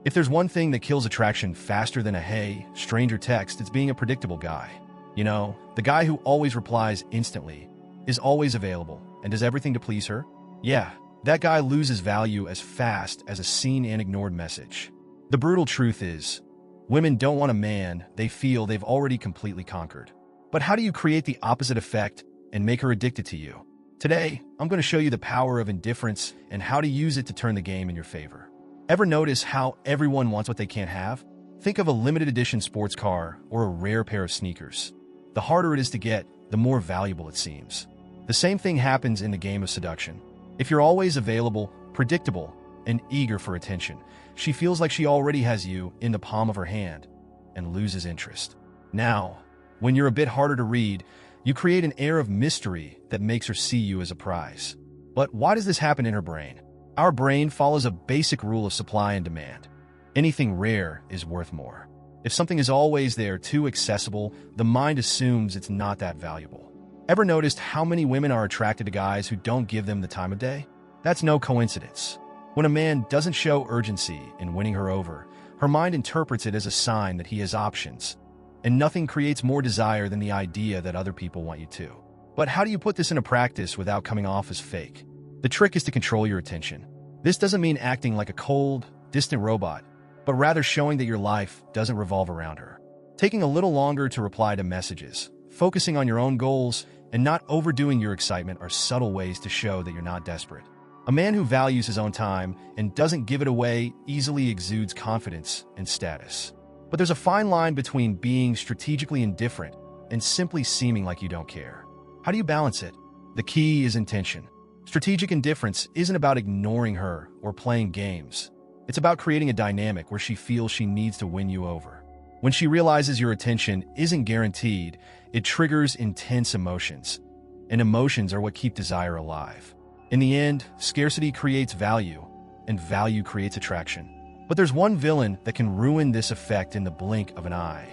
If there's one thing that kills attraction faster than a "hey, stranger" text, it's being a predictable guy. You know, the guy who always replies instantly, is always available, and does everything to please her. Yeah, that guy loses value as fast as a seen and ignored message. The brutal truth is, women don't want a man they feel they've already completely conquered. But how do you create the opposite effect and make her addicted to you? Today, I'm going to show you the power of indifference and how to use it to turn the game in your favor. Ever notice how everyone wants what they can't have? Think of a limited edition sports car or a rare pair of sneakers. The harder it is to get, the more valuable it seems. The same thing happens in the game of seduction. If you're always available, predictable, and eager for attention, she feels like she already has you in the palm of her hand and loses interest. Now, when you're a bit harder to read, you create an air of mystery that makes her see you as a prize. But why does this happen in her brain? Our brain follows a basic rule of supply and demand. Anything rare is worth more. If something is always there, too accessible, the mind assumes it's not that valuable. Ever noticed how many women are attracted to guys who don't give them the time of day? That's no coincidence. When a man doesn't show urgency in winning her over, her mind interprets it as a sign that he has options. And nothing creates more desire than the idea that other people want you too. But how do you put this into practice without coming off as fake? The trick is to control your attention. This doesn't mean acting like a cold, distant robot, but rather showing that your life doesn't revolve around her. Taking a little longer to reply to messages, focusing on your own goals, and not overdoing your excitement are subtle ways to show that you're not desperate. A man who values his own time and doesn't give it away easily exudes confidence and status. But there's a fine line between being strategically indifferent and simply seeming like you don't care. How do you balance it? The key is intention. Strategic indifference isn't about ignoring her or playing games. It's about creating a dynamic where she feels she needs to win you over. When she realizes your attention isn't guaranteed, it triggers intense emotions. And emotions are what keep desire alive. In the end, scarcity creates value, and value creates attraction. But there's one villain that can ruin this effect in the blink of an eye: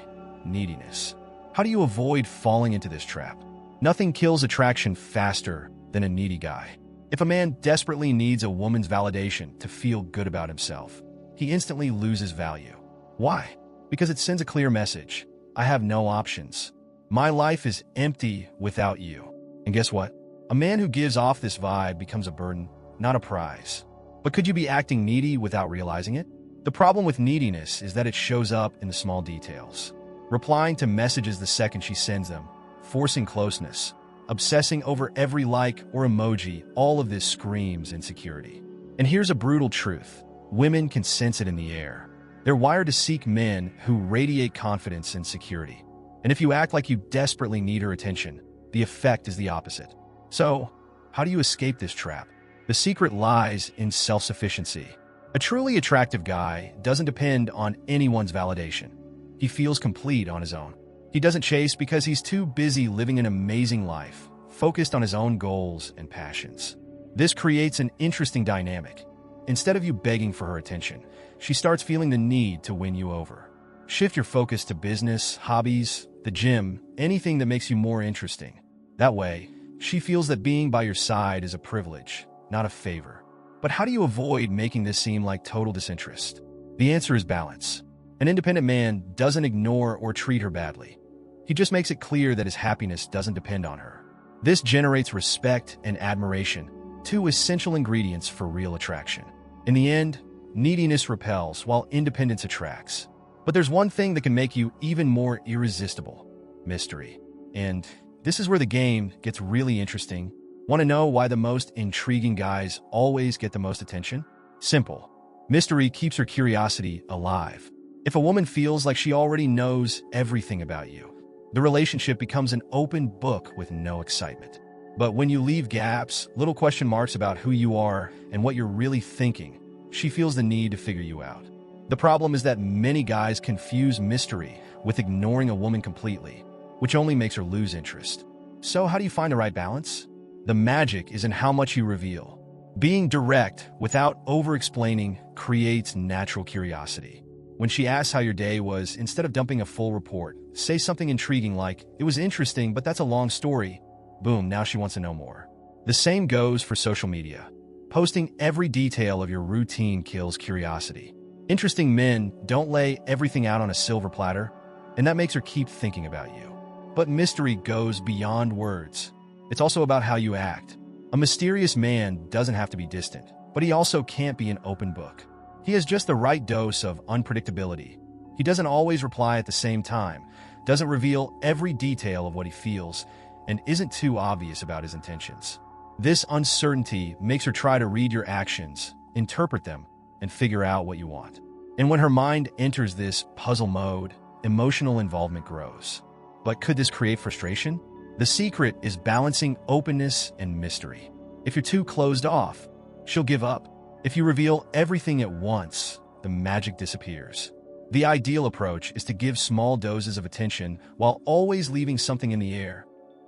neediness. How do you avoid falling into this trap? Nothing kills attraction faster than a needy guy. If a man desperately needs a woman's validation to feel good about himself, he instantly loses value. Why? Because it sends a clear message. I have no options. My life is empty without you. And guess what? A man who gives off this vibe becomes a burden, not a prize. But could you be acting needy without realizing it? The problem with neediness is that it shows up in the small details. Replying to messages the second she sends them, forcing closeness, obsessing over every like or emoji, all of this screams insecurity. And here's a brutal truth. Women can sense it in the air. They're wired to seek men who radiate confidence and security. And if you act like you desperately need her attention, the effect is the opposite. So, how do you escape this trap? The secret lies in self-sufficiency. A truly attractive guy doesn't depend on anyone's validation. He feels complete on his own. He doesn't chase because he's too busy living an amazing life, focused on his own goals and passions. This creates an interesting dynamic. Instead of you begging for her attention, she starts feeling the need to win you over. Shift your focus to business, hobbies, the gym, anything that makes you more interesting. That way, she feels that being by your side is a privilege, not a favor. But how do you avoid making this seem like total disinterest? The answer is balance. An independent man doesn't ignore or treat her badly. He just makes it clear that his happiness doesn't depend on her. This generates respect and admiration, two essential ingredients for real attraction. In the end, neediness repels while independence attracts. But there's one thing that can make you even more irresistible: mystery. And this is where the game gets really interesting. Want to know why the most intriguing guys always get the most attention? Simple. Mystery keeps her curiosity alive. If a woman feels like she already knows everything about you, the relationship becomes an open book with no excitement. But when you leave gaps, little question marks about who you are and what you're really thinking, she feels the need to figure you out. The problem is that many guys confuse mystery with ignoring a woman completely, which only makes her lose interest. So how do you find the right balance? The magic is in how much you reveal. Being direct without over-explaining creates natural curiosity. When she asks how your day was, instead of dumping a full report, say something intriguing like, "It was interesting, but that's a long story." Boom, now she wants to know more. The same goes for social media. Posting every detail of your routine kills curiosity. Interesting men don't lay everything out on a silver platter, and that makes her keep thinking about you. But mystery goes beyond words. It's also about how you act. A mysterious man doesn't have to be distant, but he also can't be an open book. He has just the right dose of unpredictability. He doesn't always reply at the same time, doesn't reveal every detail of what he feels, and isn't too obvious about his intentions. This uncertainty makes her try to read your actions, interpret them, and figure out what you want. And when her mind enters this puzzle mode, emotional involvement grows. But could this create frustration? The secret is balancing openness and mystery. If you're too closed off, she'll give up. If you reveal everything at once, the magic disappears. The ideal approach is to give small doses of attention while always leaving something in the air.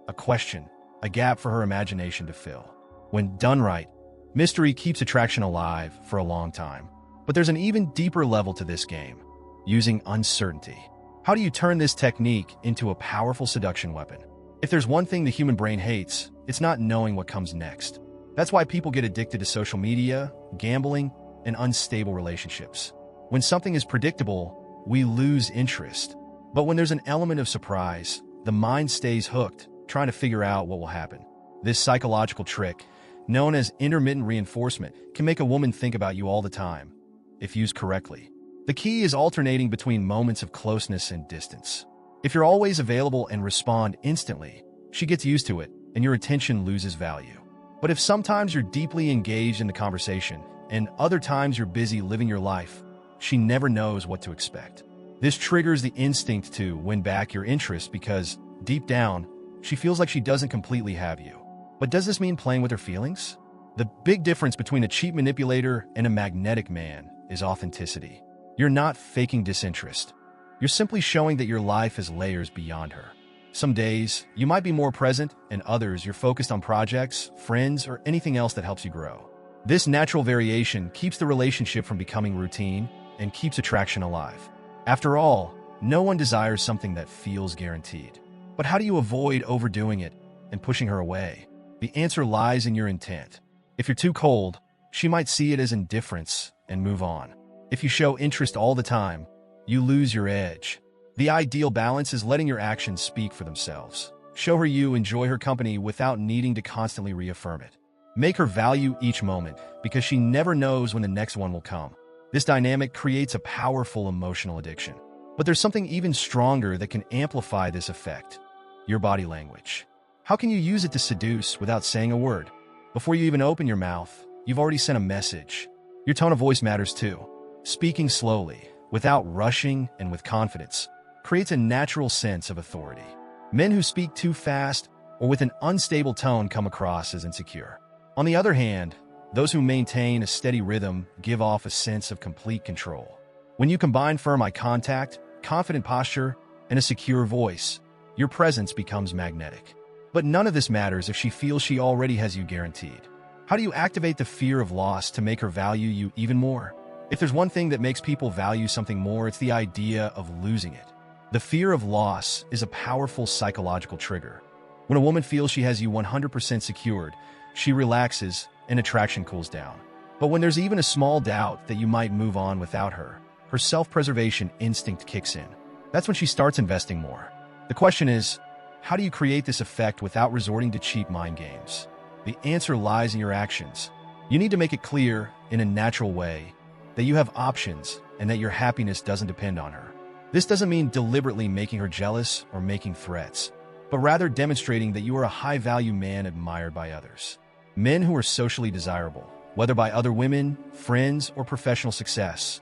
A question, a gap for her imagination to fill. When done right, mystery keeps attraction alive for a long time. But there's an even deeper level to this game, using uncertainty. How do you turn this technique into a powerful seduction weapon? If there's one thing the human brain hates, it's not knowing what comes next. That's why people get addicted to social media, gambling, and unstable relationships. When something is predictable, we lose interest. But when there's an element of surprise, the mind stays hooked, trying to figure out what will happen. This psychological trick, known as intermittent reinforcement, can make a woman think about you all the time, if used correctly. The key is alternating between moments of closeness and distance. If you're always available and respond instantly, she gets used to it, and your attention loses value. But if sometimes you're deeply engaged in the conversation, and other times you're busy living your life, she never knows what to expect. This triggers the instinct to win back your interest because, deep down, she feels like she doesn't completely have you. But does this mean playing with her feelings? The big difference between a cheap manipulator and a magnetic man is authenticity. You're not faking disinterest. You're simply showing that your life has layers beyond her. Some days, you might be more present, and others, you're focused on projects, friends, or anything else that helps you grow. This natural variation keeps the relationship from becoming routine and keeps attraction alive. After all, no one desires something that feels guaranteed. But how do you avoid overdoing it and pushing her away? The answer lies in your intent. If you're too cold, she might see it as indifference and move on. If you show interest all the time, you lose your edge. The ideal balance is letting your actions speak for themselves. Show her you enjoy her company without needing to constantly reaffirm it. Make her value each moment because she never knows when the next one will come. This dynamic creates a powerful emotional addiction. But there's something even stronger that can amplify this effect: your body language. How can you use it to seduce without saying a word? Before you even open your mouth, you've already sent a message. Your tone of voice matters too. Speaking slowly, without rushing and with confidence, creates a natural sense of authority. Men who speak too fast or with an unstable tone come across as insecure. On the other hand, those who maintain a steady rhythm give off a sense of complete control. When you combine firm eye contact, confident posture, and a secure voice, your presence becomes magnetic. But none of this matters if she feels she already has you guaranteed. How do you activate the fear of loss to make her value you even more? If there's one thing that makes people value something more, it's the idea of losing it. The fear of loss is a powerful psychological trigger. When a woman feels she has you 100% secured, she relaxes and attraction cools down. But when there's even a small doubt that you might move on without her, her self-preservation instinct kicks in. That's when she starts investing more. The question is, how do you create this effect without resorting to cheap mind games? The answer lies in your actions. You need to make it clear, in a natural way, that you have options and that your happiness doesn't depend on her. This doesn't mean deliberately making her jealous or making threats, but rather demonstrating that you are a high-value man admired by others. Men who are socially desirable, whether by other women, friends, or professional success,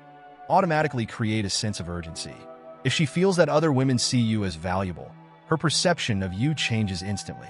automatically create a sense of urgency. If she feels that other women see you as valuable, her perception of you changes instantly.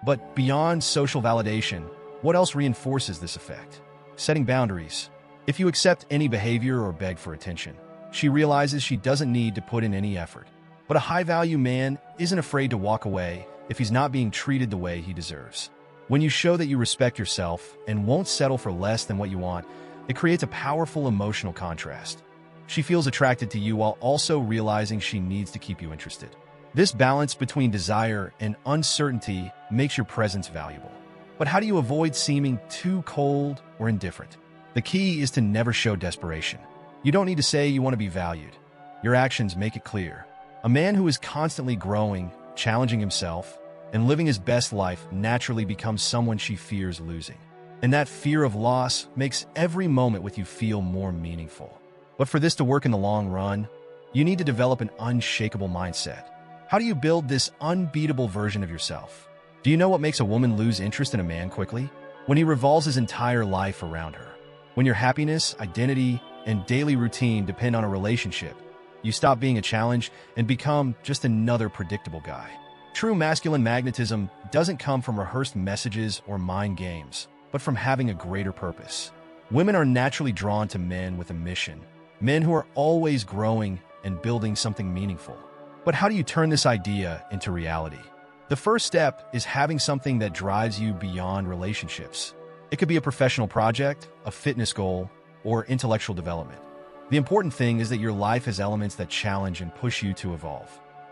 But beyond social validation, what else reinforces this effect? Setting boundaries. If you accept any behavior or beg for attention, she realizes she doesn't need to put in any effort. But a high-value man isn't afraid to walk away if he's not being treated the way he deserves. When you show that you respect yourself and won't settle for less than what you want, it creates a powerful emotional contrast. She feels attracted to you while also realizing she needs to keep you interested. This balance between desire and uncertainty makes your presence valuable. But how do you avoid seeming too cold or indifferent? The key is to never show desperation. You don't need to say you want to be valued. Your actions make it clear. A man who is constantly growing, challenging himself, and living his best life naturally becomes someone she fears losing. And that fear of loss makes every moment with you feel more meaningful. But for this to work in the long run, you need to develop an unshakable mindset. How do you build this unbeatable version of yourself? Do you know what makes a woman lose interest in a man quickly? When he revolves his entire life around her. When your happiness, identity, and daily routine depend on a relationship, you stop being a challenge and become just another predictable guy. True masculine magnetism doesn't come from rehearsed messages or mind games, but from having a greater purpose. Women are naturally drawn to men with a mission, men who are always growing and building something meaningful. But how do you turn this idea into reality? The first step is having something that drives you beyond relationships. It could be a professional project, a fitness goal, or intellectual development. The important thing is that your life has elements that challenge and push you to evolve.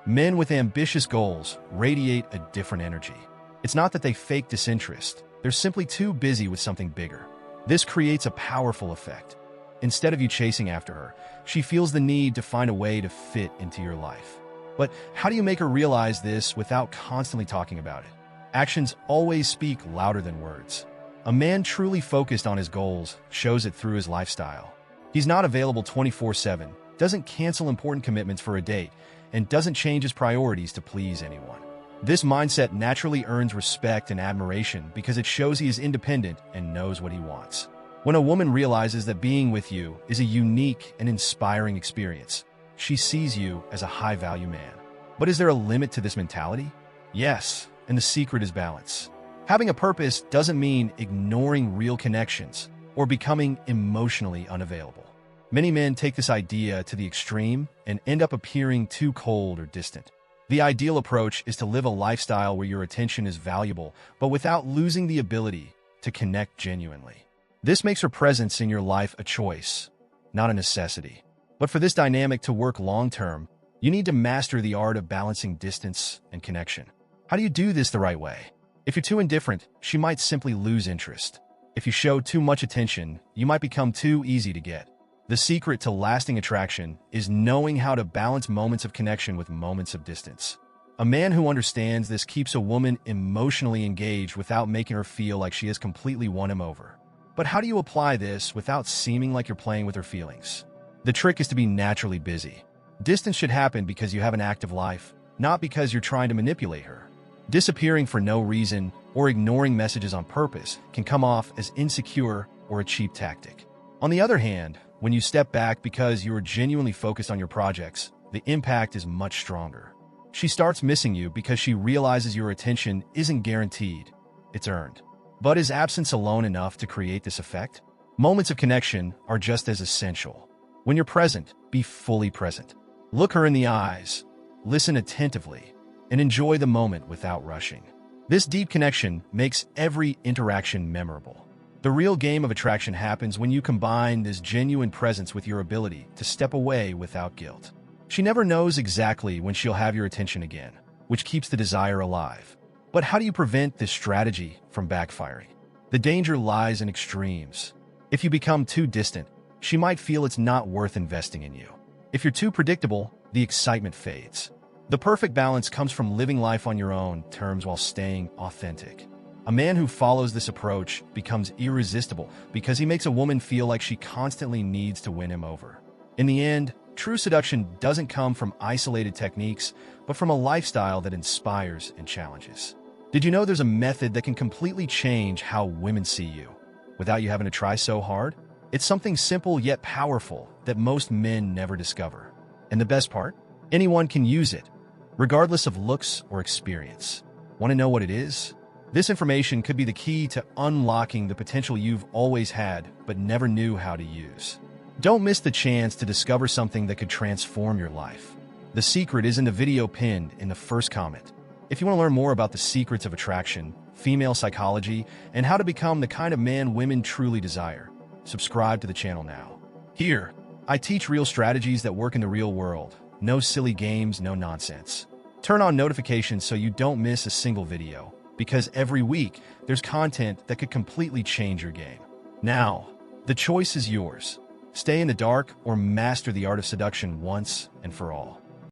Men with ambitious goals radiate a different energy. It's not that they fake disinterest. They're simply too busy with something bigger. This creates a powerful effect. Instead of you chasing after her, she feels the need to find a way to fit into your life. But how do you make her realize this without constantly talking about it? Actions always speak louder than words. A man truly focused on his goals shows it through his lifestyle. He's not available 24/7, doesn't cancel important commitments for a date, and doesn't change his priorities to please anyone. This mindset naturally earns respect and admiration because it shows he is independent and knows what he wants. When a woman realizes that being with you is a unique and inspiring experience, she sees you as a high-value man. But is there a limit to this mentality? Yes, and the secret is balance. Having a purpose doesn't mean ignoring real connections or becoming emotionally unavailable. Many men take this idea to the extreme and end up appearing too cold or distant. The ideal approach is to live a lifestyle where your attention is valuable, but without losing the ability to connect genuinely. This makes her presence in your life a choice, not a necessity. But for this dynamic to work long-term, you need to master the art of balancing distance and connection. How do you do this the right way? If you're too indifferent, she might simply lose interest. If you show too much attention, you might become too easy to get. The secret to lasting attraction is knowing how to balance moments of connection with moments of distance. A man who understands this keeps a woman emotionally engaged without making her feel like she has completely won him over. But how do you apply this without seeming like you're playing with her feelings? The trick is to be naturally busy. Distance should happen because you have an active life, not because you're trying to manipulate her. Disappearing for no reason or ignoring messages on purpose can come off as insecure or a cheap tactic. On the other hand, when you step back because you are genuinely focused on your projects, the impact is much stronger. She starts missing you because she realizes your attention isn't guaranteed, it's earned. But is absence alone enough to create this effect? Moments of connection are just as essential. When you're present, be fully present. Look her in the eyes, listen attentively, and enjoy the moment without rushing. This deep connection makes every interaction memorable. The real game of attraction happens when you combine this genuine presence with your ability to step away without guilt. She never knows exactly when she'll have your attention again, which keeps the desire alive. But how do you prevent this strategy from backfiring? The danger lies in extremes. If you become too distant, she might feel it's not worth investing in you. If you're too predictable, the excitement fades. The perfect balance comes from living life on your own terms while staying authentic. A man who follows this approach becomes irresistible because he makes a woman feel like she constantly needs to win him over. In the end, true seduction doesn't come from isolated techniques, but from a lifestyle that inspires and challenges. Did you know there's a method that can completely change how women see you without you having to try so hard? It's something simple yet powerful that most men never discover. And the best part? Anyone can use it, regardless of looks or experience. Want to know what it is? This information could be the key to unlocking the potential you've always had but never knew how to use. Don't miss the chance to discover something that could transform your life. The secret is in the video pinned in the first comment. If you want to learn more about the secrets of attraction, female psychology, and how to become the kind of man women truly desire, subscribe to the channel now. Here, I teach real strategies that work in the real world. No silly games, no nonsense. Turn on notifications so you don't miss a single video, because every week there's content that could completely change your game. Now, the choice is yours. Stay in the dark or master the art of seduction once and for all.